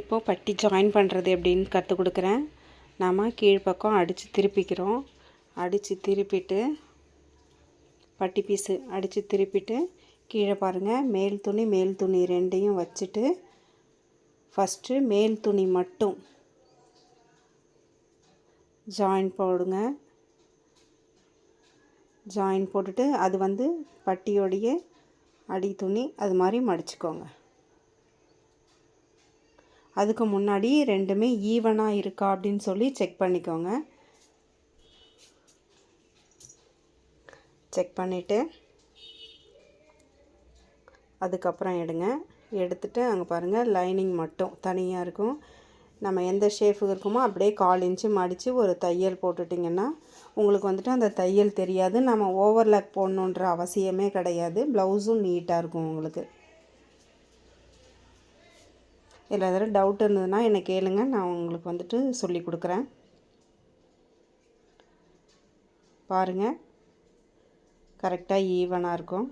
இப்போ பட்டி ஜாயின் பண்ணுறது எப்படின்னு கற்றுக் கொடுக்குறேன். நாம் கீழ்ப்பக்கம் அடித்து திருப்பிக்கிறோம். அடித்து திருப்பிட்டு பட்டி பீஸு அடித்து திருப்பிட்டு கீழே பாருங்கள், மேல் துணி ரெண்டையும் வச்சுட்டு ஃபஸ்ட்டு மேல் துணி மட்டும் ஜாயின் போடுங்க. ஜாயின் போட்டுட்டு அது பட்டியோடைய அடி துணி அது மாதிரி மடிச்சுக்கோங்க. அதுக்கு முன்னாடி ரெண்டுமே ஈவனாக இருக்கா அப்படின்னு சொல்லி செக் பண்ணிக்கோங்க. செக் பண்ணிவிட்டு அதுக்கப்புறம் எடுத்துட்டு அங்கே பாருங்கள், லைனிங் மட்டும் தனியாக இருக்கும். நம்ம எந்த ஷேஃபுக்கு இருக்குமோ அப்படியே 1/4 இன்ச்சு மடித்து ஒரு தையல் போட்டுட்டிங்கன்னா உங்களுக்கு அந்த தையல் தெரியாது. நம்ம ஓவர்லாக் போடணுன்ற அவசியமே கிடையாது. ப்ளவுஸும் நீட்டாக இருக்கும் உங்களுக்கு. இதில் எதாவது டவுட் இருந்ததுன்னா என்னை கேளுங்க, நான் உங்களுக்கு சொல்லி கொடுக்குறேன். பாருங்கள், கரெக்டாக ஈவனாக இருக்கும்.